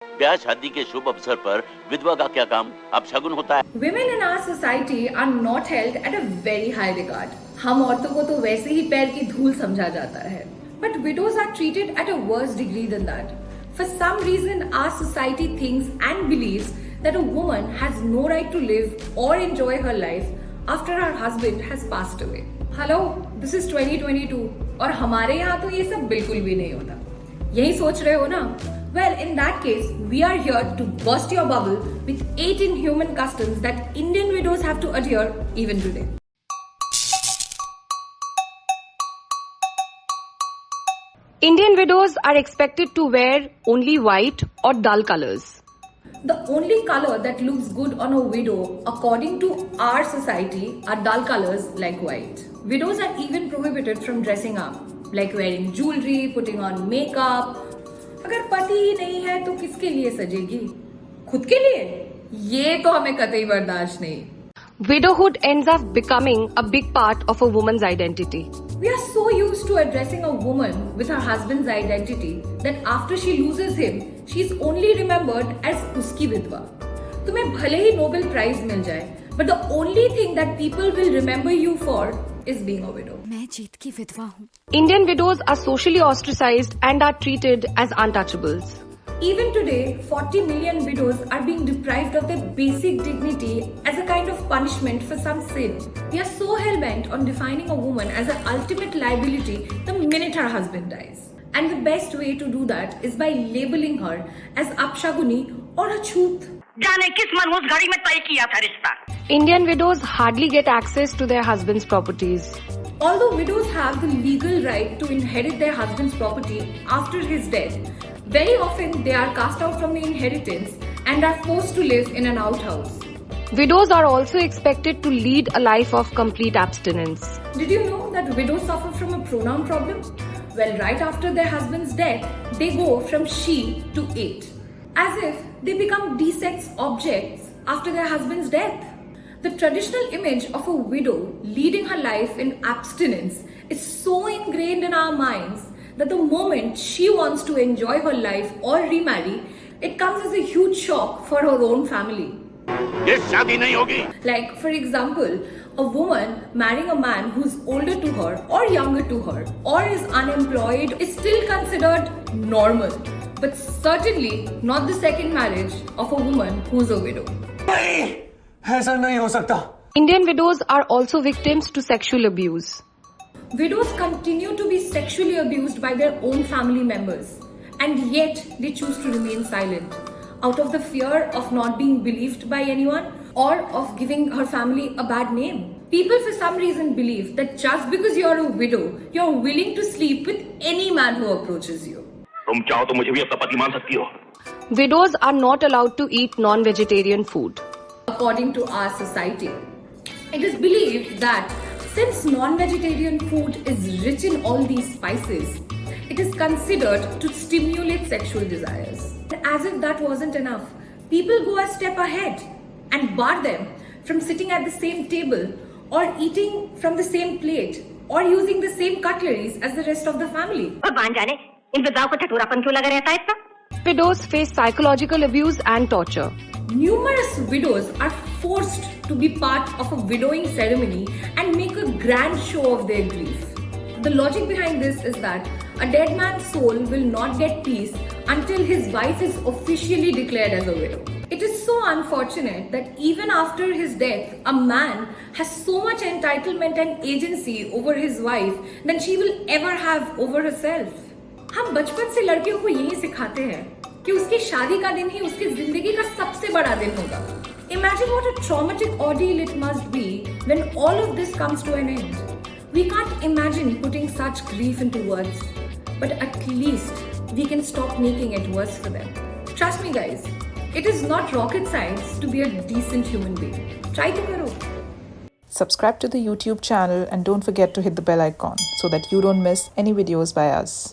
ब्याह शादी के शुभ अवसर पर विधवा का क्या काम, अब शगुन होता है। Women in our society are not held at a very high regard. हम औरतों को तो वैसे ही पैर की धूल समझा जाता है. But widows are treated at a worse degree than that. For some reason, our society thinks and believes that a woman has no right to live or enjoy her life after her husband has passed away. Hello, this is 2022 और हमारे यहाँ तो ये सब बिल्कुल भी नहीं होता. यही सोच रहे हो ना? Well, in that case, we are here to burst your bubble with 8 inhuman customs that Indian widows have to adhere even today. Indian widows are expected to wear only white or dull colors. The only color that looks good on a widow, according to our society, are dull colors like white. Widows are even prohibited from dressing up, like wearing jewelry, putting on makeup. अगर पति ही नहीं है तो किसके लिए सजेगी? खुद के लिए? ये तो हमें कतई बर्दाश्त नहीं. Widowhood ends up becoming a big part of a woman's identity. We are so used to addressing a woman with her husband's identity that after she loses him, she is only remembered as उसकी विधवा. तुम्हें भले ही Nobel Prize मिल जाए, but the only thing that people will remember you for is being a widow. मैं जीत की विधवा हूँ. Indian widows are socially ostracized and are treated as untouchables. Even today, 40 million widows are being deprived of their basic dignity as a kind of punishment for some sin. We are so hell-bent on defining a woman as an ultimate liability the minute her husband dies. And the best way to do that is by labeling her as apshaguni or a chhoot. जाने किस मनहूस घड़ी में तय किया था रिश्ता. Indian widows hardly get access to their husbands' properties. Although widows have the legal right to inherit their husband's property after his death, very often they are cast out from the inheritance and are forced to live in an outhouse. Widows are also expected to lead a life of complete abstinence. Did you know that widows suffer from a pronoun problem? Well, right after their husband's death, they go from she to it, as if they become de-sex objects after their husband's death. The traditional image of a widow leading her life in abstinence is so ingrained in our minds that the moment she wants to enjoy her life or remarry, it comes as a huge shock for her own family. ये शादी नहीं होगी. Like, for example, a woman marrying a man who's older to her or younger to her or is unemployed is still considered normal, but certainly not the second marriage of a woman who's a widow. नहीं, ऐसा नहीं हो सकता. Indian widows are also victims to sexual abuse. Widows continue to be sexually abused by their own family members, and yet they choose to remain silent out of the fear of not being believed by anyone or of giving her family a bad name. People for some reason believe that just because you're a widow, you're willing to sleep with any man who approaches you. तुम चाहो तो मुझे भी अपना पति मान सकती हो. Widows are not allowed to eat non-vegetarian food. According to our society, it is believed that since non-vegetarian food is rich in all these spices, it is considered to stimulate sexual desires. And as if that wasn't enough, people go a step ahead and bar them from sitting at the same table or eating from the same plate or using the same cutleries as the rest of the family. और बान जाने इन विधवाओं को ठठोरापन क्यों लगा रहता है इतना. Widows face psychological abuse and torture. Numerous widows are forced to be part of a widowing ceremony and make a grand show of their grief. The logic behind this is that a dead man's soul will not get peace until his wife is officially declared as a widow. It is so unfortunate that even after his death, a man has so much entitlement and agency over his wife than she will ever have over herself. हम बचपन से लड़कियों को यही सिखाते हैं कि उसकी शादी का दिन ही उसकी जिंदगी का सबसे बड़ा दिन होगा. Imagine what a traumatic ordeal it must be when all of this comes to an end. We can't imagine putting such grief into words, but at least we can stop making it worse for them. Trust me guys, it is not rocket science to be a decent human being. Try to karo. Subscribe to the YouTube channel and don't forget to hit the bell icon so that you don't miss any videos by us.